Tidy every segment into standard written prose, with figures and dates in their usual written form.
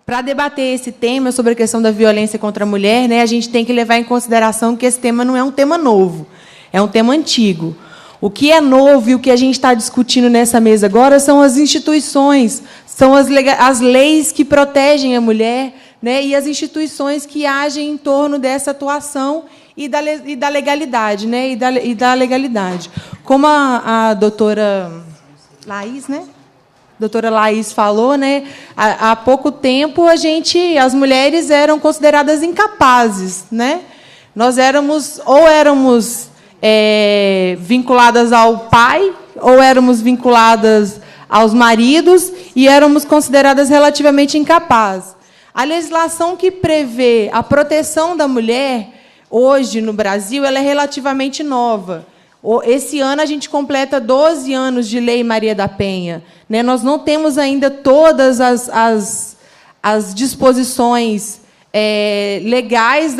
para debater esse tema sobre a questão da violência contra a mulher, né, a gente tem que levar em consideração que esse tema não é um tema novo, é um tema antigo. O que é novo e o que a gente está discutindo nessa mesa agora são as instituições, são as leis que protegem a mulher, né, e as instituições que agem em torno dessa atuação e da legalidade, né, e da legalidade. Como a doutora Laís, né? Doutora Laís falou, né? Há pouco tempo as mulheres eram consideradas incapazes, né? Nós éramos vinculadas ao pai ou éramos vinculadas aos maridos e éramos consideradas relativamente incapazes. A legislação que prevê a proteção da mulher hoje no Brasil, ela é relativamente nova. Esse ano a gente completa 12 anos de Lei Maria da Penha, né? Nós não temos ainda todas as disposições legais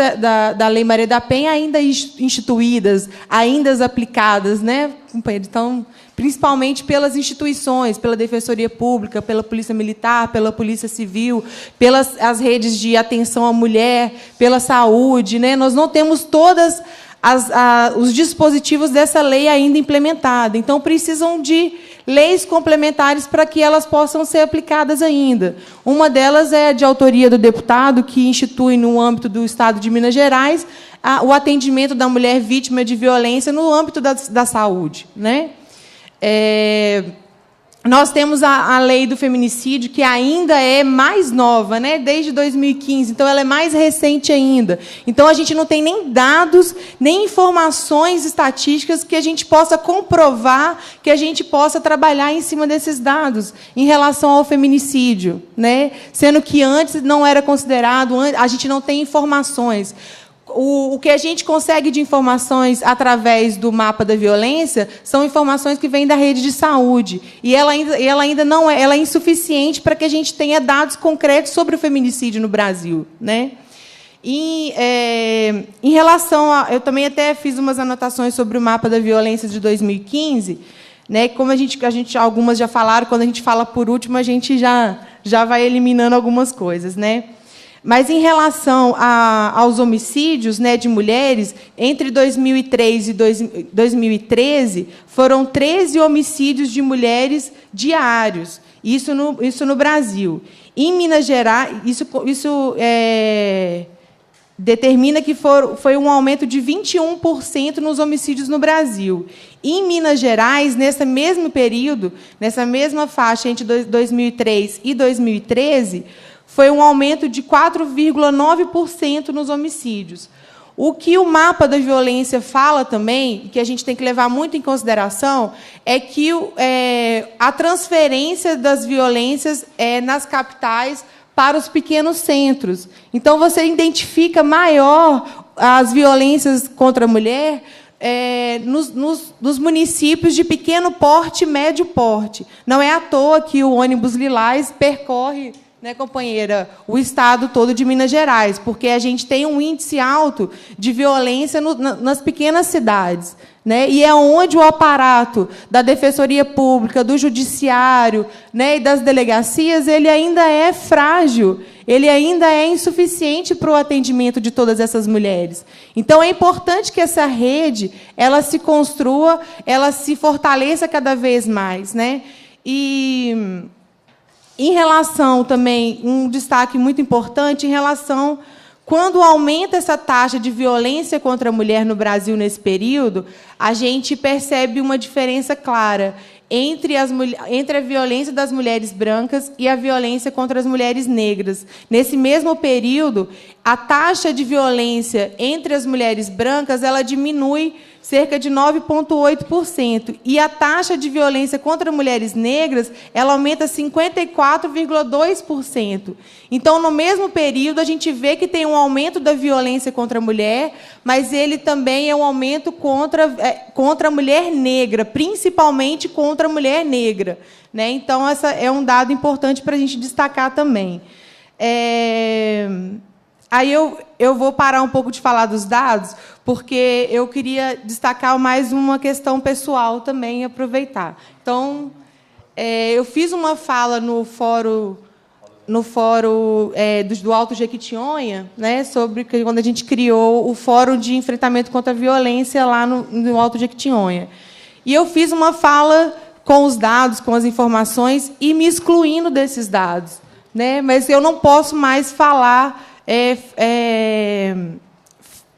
da Lei Maria da Penha ainda instituídas, ainda aplicadas, né, companheiro? Então, principalmente pelas instituições, pela Defensoria Pública, pela Polícia Militar, pela Polícia Civil, pelas as redes de atenção à mulher, pela saúde, né? Nós não temos todas os dispositivos dessa lei ainda implementada. Então, precisam de leis complementares para que elas possam ser aplicadas ainda. Uma delas é de autoria do deputado, que institui, no âmbito do Estado de Minas Gerais, o atendimento da mulher vítima de violência no âmbito da saúde, né? Nós temos a lei do feminicídio, que ainda é mais nova, né? Desde 2015, então ela é mais recente ainda. Então, a gente não tem nem dados, nem informações estatísticas que a gente possa comprovar, que a gente possa trabalhar em cima desses dados em relação ao feminicídio, né? Sendo que antes não era considerado, a gente não tem informações. O que a gente consegue de informações através do mapa da violência são informações que vêm da rede de saúde. E ela ainda não é, ela é insuficiente para que a gente tenha dados concretos sobre o feminicídio no Brasil, né? E, em relação a... Eu também até fiz umas anotações sobre o mapa da violência de 2015, né? Como algumas já falaram, quando a gente fala por último, a gente já vai eliminando algumas coisas, né? Mas, em relação aos homicídios, né, de mulheres, entre 2003 e 2013, foram 13 homicídios de mulheres diários. Isso no Brasil. Em Minas Gerais, isso determina que foi um aumento de 21% nos homicídios no Brasil. Em Minas Gerais, nesse mesmo período, nessa mesma faixa entre 2003 e 2013, foi um aumento de 4,9% nos homicídios. O que o mapa da violência fala também, e que a gente tem que levar muito em consideração, é que a transferência das violências nas capitais para os pequenos centros. Então, você identifica maior as violências contra a mulher nos municípios de pequeno porte e médio porte. Não é à toa que o ônibus Lilás percorre, né, companheira, o estado todo de Minas Gerais, porque a gente tem um índice alto de violência nas pequenas cidades, né, e é onde o aparato da Defensoria Pública, do Judiciário, né, e das delegacias, ele ainda é frágil, ele ainda é insuficiente para o atendimento de todas essas mulheres. Então, é importante que essa rede ela se construa, ela se fortaleça cada vez mais, né? E, em relação também, um destaque muito importante, em relação, quando aumenta essa taxa de violência contra a mulher no Brasil nesse período, a gente percebe uma diferença clara entre a violência das mulheres brancas e a violência contra as mulheres negras. Nesse mesmo período, a taxa de violência entre as mulheres brancas ela diminui cerca de 9,8%. E a taxa de violência contra mulheres negras ela aumenta 54,2%. Então, no mesmo período, a gente vê que tem um aumento da violência contra a mulher, mas ele também é um aumento contra a mulher negra, principalmente contra a mulher negra, né? Então, esse é um dado importante para a gente destacar também. Aí eu vou parar um pouco de falar dos dados, porque eu queria destacar mais uma questão pessoal também, aproveitar. Então, eu fiz uma fala no Fórum no fórum do Alto Jequitinhonha, né, sobre quando a gente criou o Fórum de Enfrentamento contra a Violência lá no Alto Jequitinhonha. E eu fiz uma fala com os dados, com as informações, e me excluindo desses dados, né? Mas eu não posso mais falar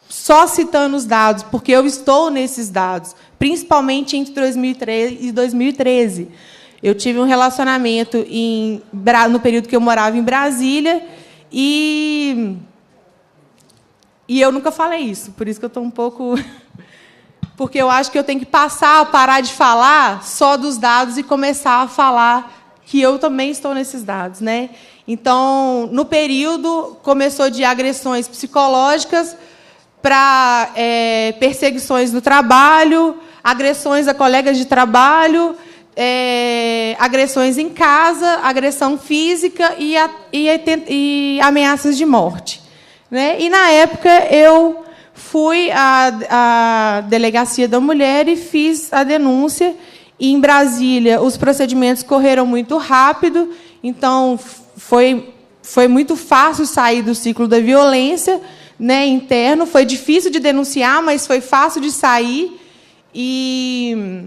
só citando os dados, porque eu estou nesses dados, principalmente entre 2003 e 2013. Eu tive um relacionamento no período que eu morava em Brasília e eu nunca falei isso, por isso que eu estou um pouco... Porque eu acho que eu tenho que parar de falar só dos dados e começar a falar que eu também estou nesses dados, né? Então, no período, começou de agressões psicológicas para perseguições no trabalho, agressões a colegas de trabalho, agressões em casa, agressão física e ameaças de morte, né? E, na época, eu fui à Delegacia da Mulher e fiz a denúncia. E, em Brasília, os procedimentos correram muito rápido, então foi muito fácil sair do ciclo da violência, né, interno. Foi difícil de denunciar, mas foi fácil de sair. E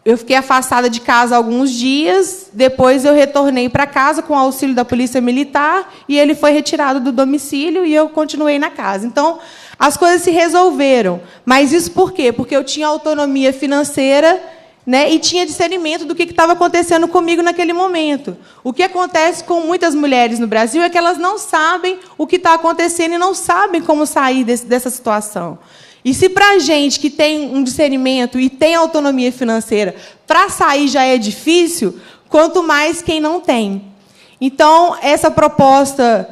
eu fiquei afastada de casa alguns dias. Depois, eu retornei para casa com o auxílio da Polícia Militar e ele foi retirado do domicílio e eu continuei na casa. Então, as coisas se resolveram. Mas isso por quê? Porque eu tinha autonomia financeira, né, e tinha discernimento do que estava acontecendo comigo naquele momento. O que acontece com muitas mulheres no Brasil é que elas não sabem o que está acontecendo e não sabem como sair dessa situação. E se para a gente que tem um discernimento e tem autonomia financeira, para sair já é difícil, quanto mais quem não tem. Então, essa proposta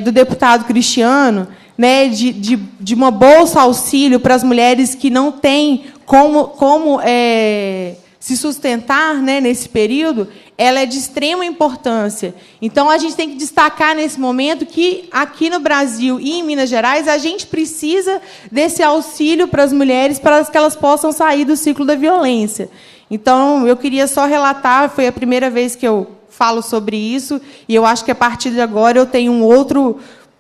do deputado Cristiano, né, de uma bolsa auxílio para as mulheres que não têm como se sustentar, né, nesse período, ela é de extrema importância. Então, a gente tem que destacar, nesse momento, que aqui no Brasil e em Minas Gerais, a gente precisa desse auxílio para as mulheres, para que elas possam sair do ciclo da violência. Então, eu queria só relatar, foi a primeira vez que eu falo sobre isso, e eu acho que, a partir de agora, eu tenho um outro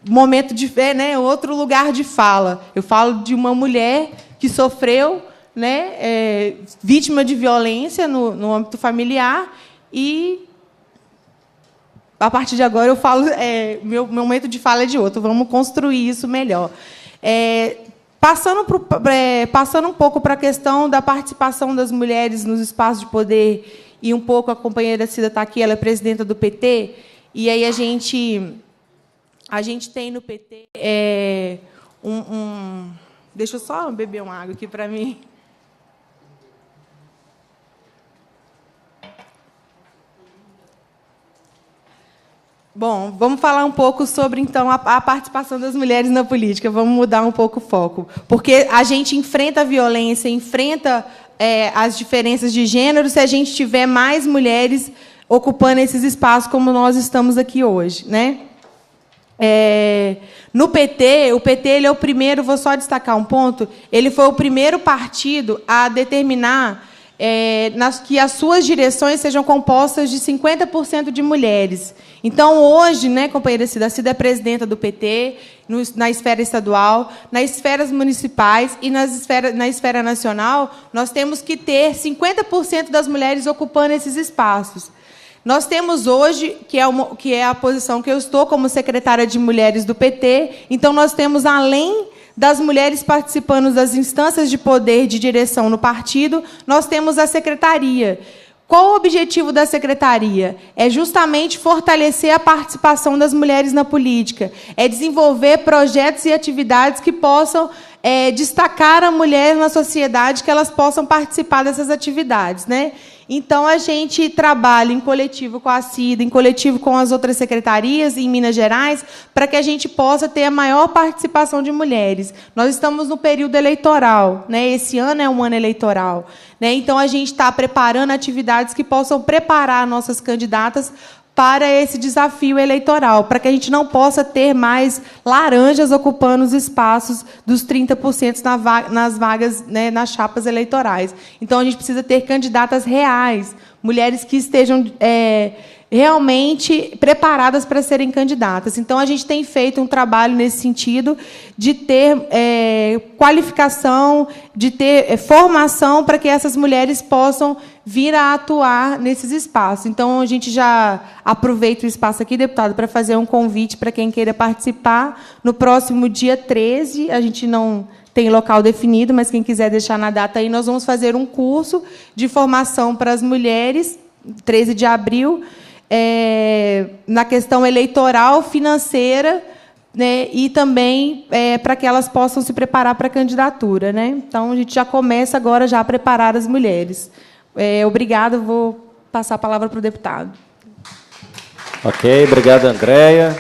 momento de fé, né, outro lugar de fala. Eu falo de uma mulher que sofreu, né, vítima de violência no âmbito familiar, e, a partir de agora, eu falo... meu momento de fala é de outro. Vamos construir isso melhor. Passando um pouco para a questão da participação das mulheres nos espaços de poder, e um pouco a companheira Cida está aqui, ela é presidenta do PT, e aí a gente tem no PT Deixa eu só beber uma água aqui para mim. Bom, vamos falar um pouco sobre, então, a participação das mulheres na política. Vamos mudar um pouco o foco. Porque a gente enfrenta a violência, enfrenta as diferenças de gênero, se a gente tiver mais mulheres ocupando esses espaços, como nós estamos aqui hoje, né? No PT, o PT ele é o primeiro, vou só destacar um ponto, ele foi o primeiro partido a determinar que as suas direções sejam compostas de 50% de mulheres. Então, hoje, né, companheira Cida é presidenta do PT, na esfera estadual, nas esferas municipais e na esfera nacional, nós temos que ter 50% das mulheres ocupando esses espaços. Nós temos hoje, que é a posição que eu estou como secretária de Mulheres do PT, então nós temos, além das mulheres participando das instâncias de poder de direção no partido, nós temos a secretaria. Qual o objetivo da secretaria? É justamente fortalecer a participação das mulheres na política, é desenvolver projetos e atividades que possam destacar a mulher na sociedade, que elas possam participar dessas atividades, né? Então, a gente trabalha em coletivo com a Cida, em coletivo com as outras secretarias em Minas Gerais, para que a gente possa ter a maior participação de mulheres. Nós estamos no período eleitoral, né? Esse ano é um ano eleitoral, né? Então, a gente está preparando atividades que possam preparar nossas candidatas para esse desafio eleitoral, para que a gente não possa ter mais laranjas ocupando os espaços dos 30% nas vagas, né, nas chapas eleitorais. Então, a gente precisa ter candidatas reais, mulheres que estejam realmente preparadas para serem candidatas. Então, a gente tem feito um trabalho nesse sentido de ter qualificação, de ter formação para que essas mulheres possam vir a atuar nesses espaços. Então, a gente já aproveita o espaço aqui, deputado, para fazer um convite para quem queira participar. No próximo dia 13, a gente não tem local definido, mas quem quiser deixar na data aí, nós vamos fazer um curso de formação para as mulheres, 13 de abril, na questão eleitoral, financeira, né, e também para que elas possam se preparar para a candidatura, né? Então, a gente já começa agora já a preparar as mulheres. Obrigada, vou passar a palavra para o deputado. Ok, obrigado, Andréia.